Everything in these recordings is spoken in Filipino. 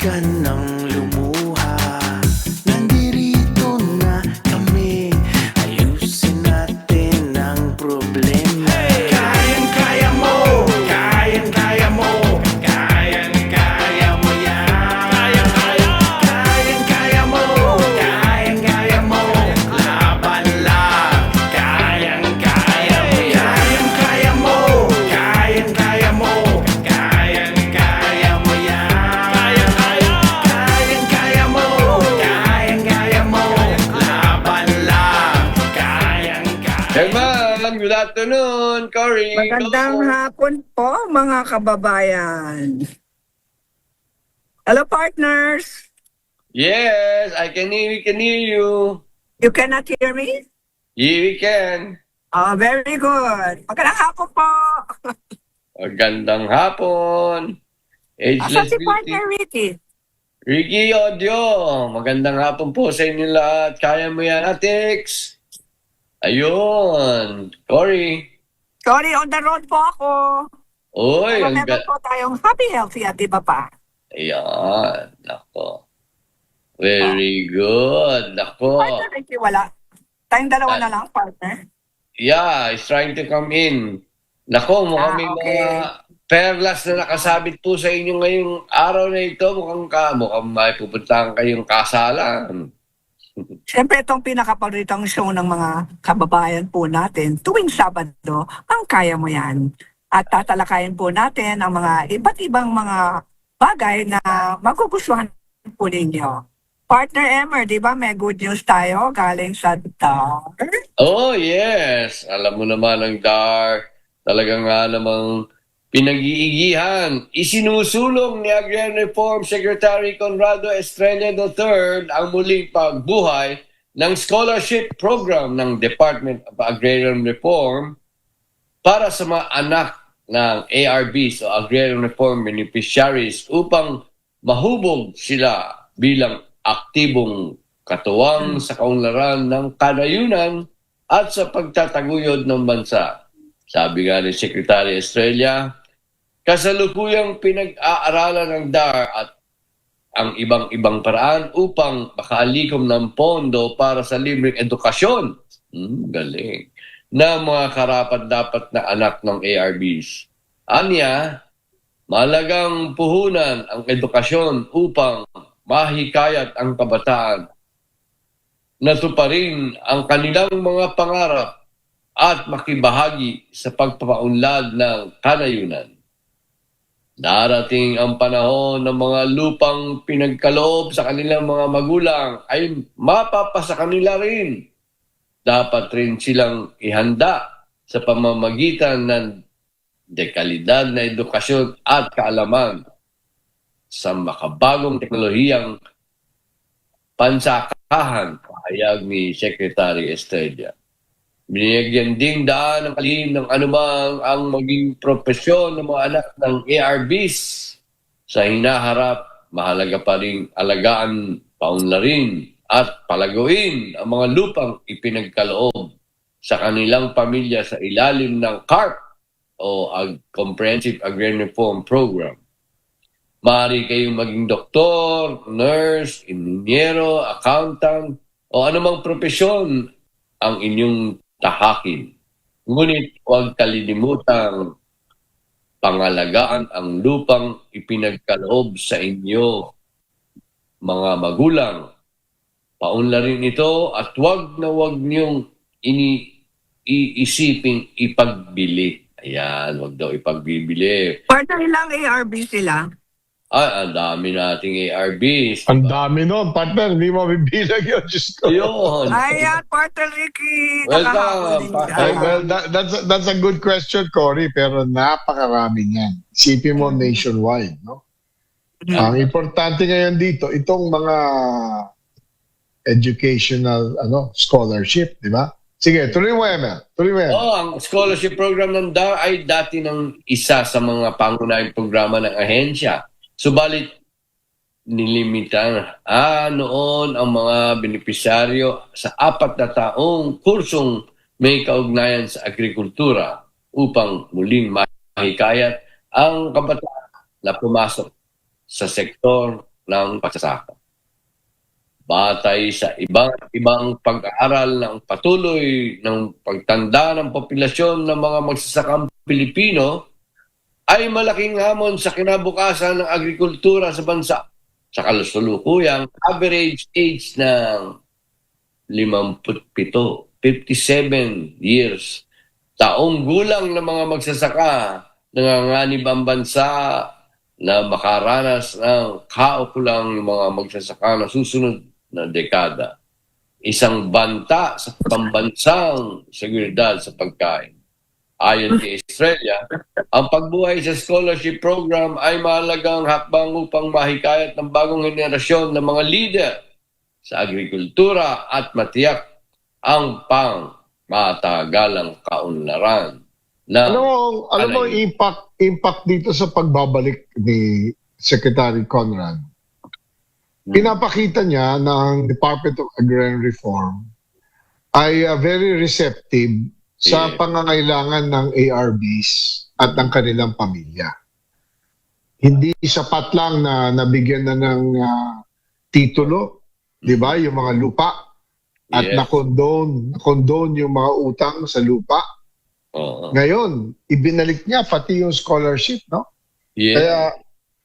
ka nang lumuha. Nandirito na kami, ayusin natin ang problema. Kayang-kaya mo, kayang-kaya mo, kayang-kaya mo yan. Kayang-kaya mo, kayang-kaya mo, laban lang. Kayang-kaya mo yan. Kayang-kaya mo, kayang-kaya mo, kayang-kaya mo yan. Kayang-kaya mo, kayang-kaya mo, laban lang. Kayang-kaya. Hey ma'am, good afternoon, Cory. Magandang hapon po, mga kababayan. Hello, partners. Yes, we can hear you. You cannot hear me? Yeah, we can. Oh, very good. Magandang hapon po. Magandang hapon. Asan Ageless si Beauty. partner Ricky? Ricky Audio, magandang hapon po sa inyo lahat. Kaya mo yan, Atix. Ayun, Cory. Sorry, on the road po ako. Uy, Pero meron po tayong happy, healthy at di ba pa? Ayan, nako. Very good, nako. Partner Ricky, wala. Tayong dalawa na lang, partner. Yeah, he's trying to come in. Nako, mukhang may okay. mga perlas na nakasabit po sa inyo ngayong araw na ito. Mukhang may pupuntahan kayong kasalan. Siyempre, itong pinakaparitang show ng mga kababayan po natin tuwing Sabado, ang Kaya Mo Yan. At tatalakayin po natin ang mga iba't ibang mga bagay na magugustuhan po ninyo. Partner Emmer, di ba may good news tayo galing sa DAR? Oh, yes. Alam mo naman ang DAR. Talaga nga namang pinag-iigihan. Isinusulong ni Agrarian Reform Secretary Conrado Estrella III ang muling pagbuhay ng scholarship program ng Department of Agrarian Reform para sa mga anak ng ARBs o Agrarian Reform Beneficiaries upang mahubog sila bilang aktibong katuwang sa kaunlaran ng kanayunan at sa pagtataguyod ng bansa. Sabi nga ni Secretary Estrella, kasalukuyang pinag-aaralan ng DAR at ang ibang paraan upang makaalikom ng pondo para sa libreng edukasyon. Galing. Na mga karapat-dapat na anak ng ARBs. Anya, malagang puhunan ang edukasyon upang mahikayat ang kabataan na tuparin ang kanilang mga pangarap at makibahagi sa pagpapaunlad ng kanayunan. Darating ang panahon ng mga lupang pinagkaloob sa kanilang mga magulang ay mapapasa kanila rin. Dapat rin silang ihanda sa pamamagitan ng dekalidad na edukasyon at kaalaman sa makabagong teknolohiyang pansakahan, pahayag ni Secretary Estrella. Binigyan ding daan ng kalihim ng anumang ang maging propesyon ng mga anak ng ARBs. Sa hinaharap, mahalaga pa rin alagaan, paunlarin at palaguin ang mga lupang ipinagkaloob sa kanilang pamilya sa ilalim ng CARP o Comprehensive Agrarian Reform Program. Maaari kayong maging doktor, nurse, inhinyero, accountant o anumang propesyon ang inyong tahakin. Ngunit huwag kalilimutang pangalagaan ang lupang ipinagkaloob sa inyo, mga magulang. Paunlarin ito at huwag na huwag niyong iisiping ipagbili. Ayan, huwag daw ipagbibili. Partner, ilang ARB sila? Ang dami nating ARBs. Ang dami nun, partner. Hindi mo mabibilang yun. Diyos ko. Ayun. Ayan, Partner Ricky. Welcome, Nakahapon din Partner. dyan. Well, that's a good question, Cory. Pero napakarami niyan. Isipin mo nationwide, no? Ang importante ngayon dito, itong mga educational scholarship, di ba? Sige, tuloy mo, Emel. Tuloy mo, Emel. Ang scholarship program ng DAR ay dati ng isa sa mga pangunahing programa ng ahensya. Subalit, nilimitan noon ang mga benepisyaryo sa 4 na taong kursong may kaugnayan sa agrikultura upang muling mahikayat ang kabataan na pumasok sa sektor ng pagsasaka. Batay sa ibang pag-aaral ng patuloy ng pagtanda ng populasyon ng mga magsasakang Pilipino ay malaking hamon sa kinabukasan ng agrikultura sa bansa. Sa kasalukuyang average age ng 57 years. Taong gulang ng mga magsasaka, nanganganib ang bansa na makaranas ng kaukulang mga magsasaka na susunod na dekada. Isang banta sa pambansang seguridad sa pagkain. Ayon kay Australia, ang pagbuhay sa scholarship program ay mahalagang hakbang upang mahikayat ng bagong henerasyon ng mga leader sa agrikultura at matiyak ang matagalang kaunlaran. Alam mo impact dito sa pagbabalik ni Secretary Conrad. Pinapakita niya ng Department of Agrarian Reform ay very receptive sa pangangailangan ng ARBs at ng kanilang pamilya. Hindi sapat lang na nabigyan na ng titulo, di ba, yung mga lupa, at na-condone yung mga utang sa lupa. Ngayon, ibinalik niya pati yung scholarship, no? Kaya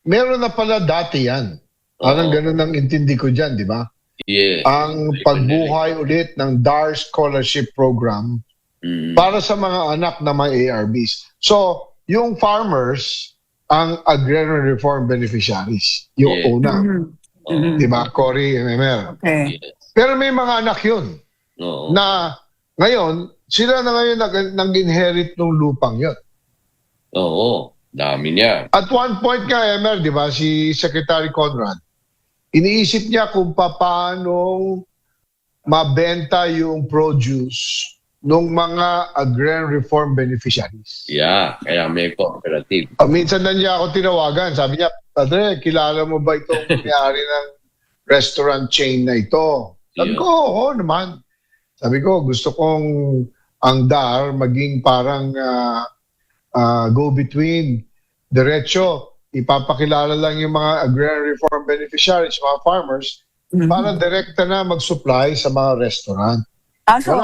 meron na pala dati yan. Parang ganun ang intindi ko dyan, di ba? Ang pagbuhay ulit ng DAR Scholarship Program para sa mga anak na may ARBs. So, yung farmers, ang agrarian reform beneficiaries, yung una. Di ba, Cory and Emer? Okay. Pero may mga anak yun na ngayon, sila na ngayon nag-inherit ng lupang yun. Oo, dami niya. At one point nga, Emer, di ba, si Secretary Conrad, iniisip niya kung paano mabenta yung produce ng mga agrarian reform beneficiaries. Kaya may cooperative. Minsan na niya ako tinawagan. Sabi niya, Padre, kilala mo ba itong may-ari ng restaurant chain na ito? Sabi ko, oo naman. Sabi ko, gusto kong ang DAR maging parang go-between. Diretso, ipapakilala lang yung mga agrarian reform beneficiaries, mga farmers, para direkta na mag-supply sa mga restaurant. So,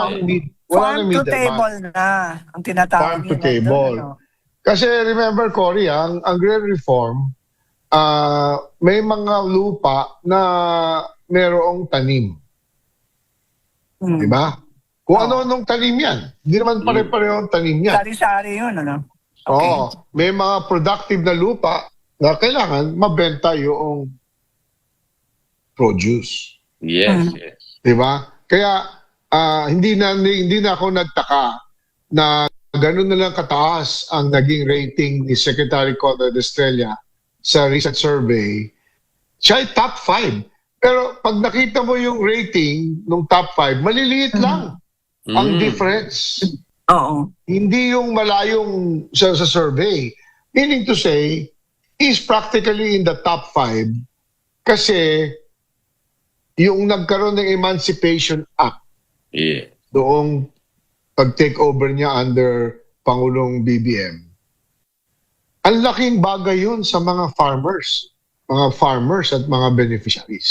farm to table na ang tinatawag. Farm to table. Kasi remember, Cory, ang agrarian reform, may mga lupa na merong tanim. Di ba? Kung ano-anong tanim yan. Hindi naman pare-pareho ang tanim yan. Sari-sari yun, ano? Okay. May mga productive na lupa na kailangan mabenta yung produce. Yes. Di ba? Kaya hindi na ako nagtaka na gano'n na lang kataas ang naging rating ni Secretary Conrad Estrella sa recent survey. Siya ay top 5. Pero pag nakita mo yung rating ng top 5, maliliit lang ang difference. Oo. Hindi yung malayong sa survey. Meaning to say, he's practically in the top 5 kasi yung nagkaroon ng Emancipation Act doong pag-take over niya under Pangulong BBM. Ang laking bagay yun sa mga farmers at mga beneficiaries.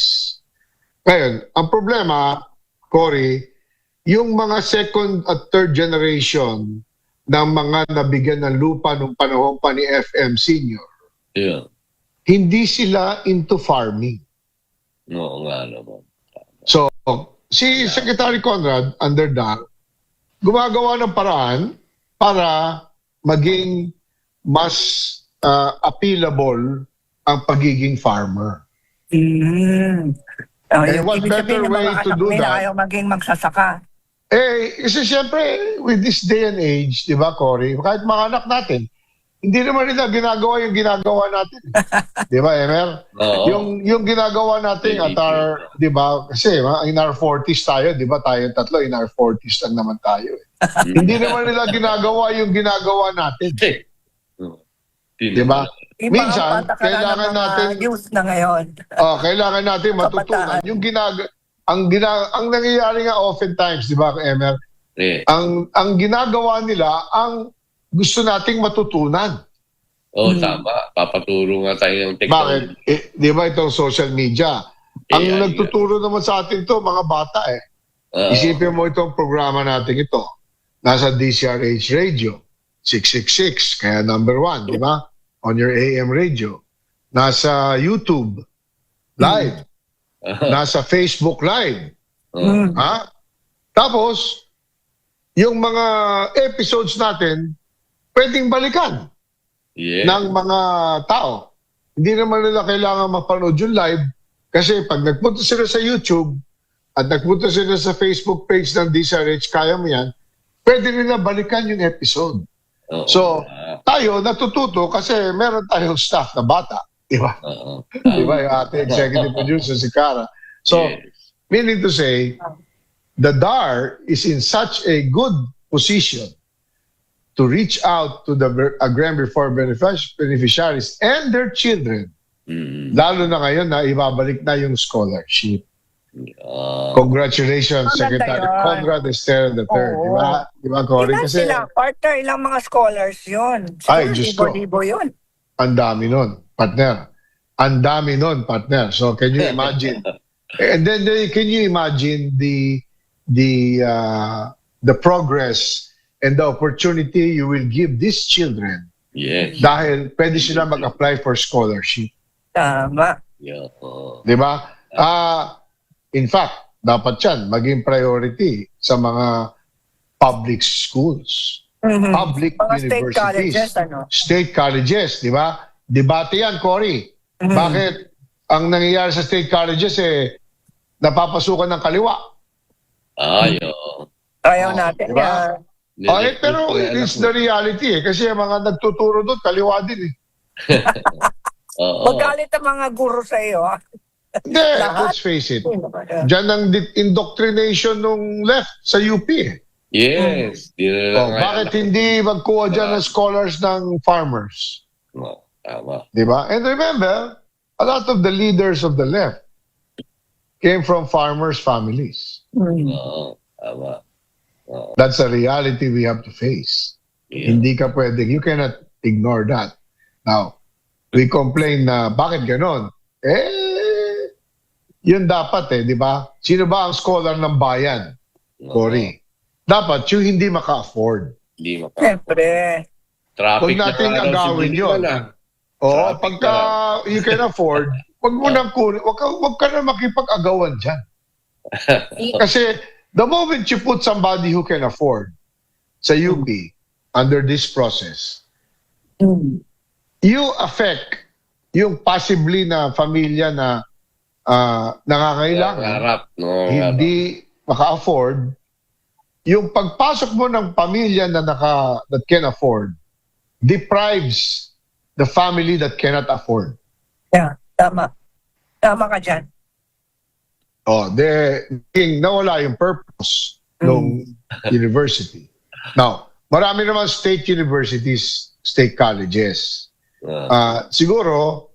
Ngayon, ang problema, Cory, yung mga second at third generation ng mga nabigyan ng lupa nung panahon pa ni FM Senior, hindi sila into farming. Oo nga naman. So, si Secretary Conrad, under DAR, gumagawa ng paraan para maging mas appealable ang pagiging farmer. What better way to do that? Ayaw maging magsasaka. Kasi siyempre, with this day and age, di ba, Cory, kahit mga anak natin, hindi naman nila ginagawa yung ginagawa natin. Di ba, Emer? Yung ginagawa natin at our, di ba, kasi in our 40s tayo, di ba, tayong tatlo, in our 40s lang naman tayo. Hindi naman nila ginagawa yung ginagawa natin. Di ba? Minsan, kailangan natin youth na ngayon. Kailangan natin matutunan yung ang nangyayari nga oftentimes, di ba, Emer? Ang ginagawa nila ang gusto nating matutunan. Tama. Papaturo nga tayo ng technology. Bakit? Di ba itong social media? Ang AI nagtuturo naman sa atin to, mga bata eh. Isipin mo itong programa natin ito. Nasa DCRH Radio, 666, kaya number 1, di ba? On your AM radio. Nasa YouTube, live. Nasa Facebook live. Ha? Tapos, yung mga episodes natin, pwedeng balikan ng mga tao. Hindi naman nila kailangan mapanood yung live kasi pag nagpunta sila sa YouTube at nagpunta sila sa Facebook page ng DCRH, kaya mo yan, pwede nila balikan yung episode. So, tayo natututo kasi meron tayong staff na bata. Di ba? Di ba? Yung ating executive producer si Cara. So, meaning to say, the DAR is in such a good position to reach out to the agrarian reform beneficiaries and their children. Lalo na ngayon na ibabalik na yung scholarship. Congratulations, Secretary Conrad Estrella III. Di ba? Di ba, Cory? Ilan Kasi sila? Partner, ilang mga scholars yun? Ay, Diyos ko. Libo-libo yun. ang dami nun, partner. Ang dami nun, partner. So, can you imagine? And then, can you imagine the progress and the opportunity you will give these children? Yes. Dahil pwede sila mag-apply for scholarship. Tama. Yeah. Di ba? In fact, dapat yan maging priority sa mga public schools, public Mga state universities, colleges, ano? state colleges, di ba? Debate yan, Cory. Bakit ang nangyayari sa state colleges napapasukan ng kaliwa? Ayaw natin diba? yan. Pero it's the reality kasi ang mga nagtuturo doon, kaliwa din eh. Magalit ang mga guro sa iyo. Hindi, let's face it. Diyan ang indoctrination nung left sa UP eh. Yes. Bakit hindi magkuha dyan ng scholars ng farmers? Tama. Diba? And remember, a lot of the leaders of the left came from farmers' families. Tama. That's a reality we have to face. Yeah. Hindi ka pwedeng, you cannot ignore that. Now, we complain na bakit ganon? Yun dapat di ba? Sino ba ang scholar ng bayan? Cory. Dapat yung hindi maka-afford. Hindi maka. Siyempre. Traffic Huwag natin na agawin yun. Oo, pagka you can afford, wag mo nang kunin, wag ka na makipag-agawan dyan. Kasi the moment you put somebody who can afford sa UP under this process, you affect yung possibly na pamilya na nangangailangan, hindi maka-afford. Yung pagpasok mo ng pamilya that can afford deprives the family that cannot afford. Yeah, tama. Tama ka dyan. Nawala yung purpose ng university. Now, marami naman state universities, state colleges. Siguro,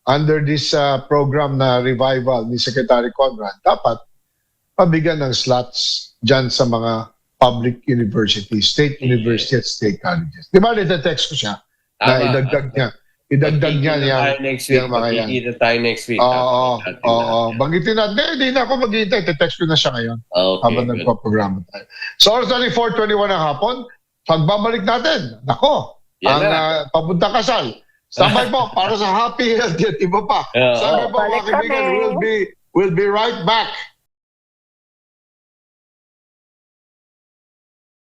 under this program na revival ni Secretary Conrad, dapat pabigyan ng slots dyan sa mga public universities, state university at state colleges. Di ba, nita-text ko siya na idagdag niya. Idagdag niya yung mga yan. Magkikita tayo next week. Oo. Banggitin natin. Hindi na ako maghihintay. Ite-text ko na siya ngayon. Habang nagpa-programa tayo. So, oras na 4:21 ng hapon. Pagbabalik natin. Nako. Ang papuntang kasal. Standby po para sa happy health at iba pa. Standby po mga kaibigan. We'll be right back.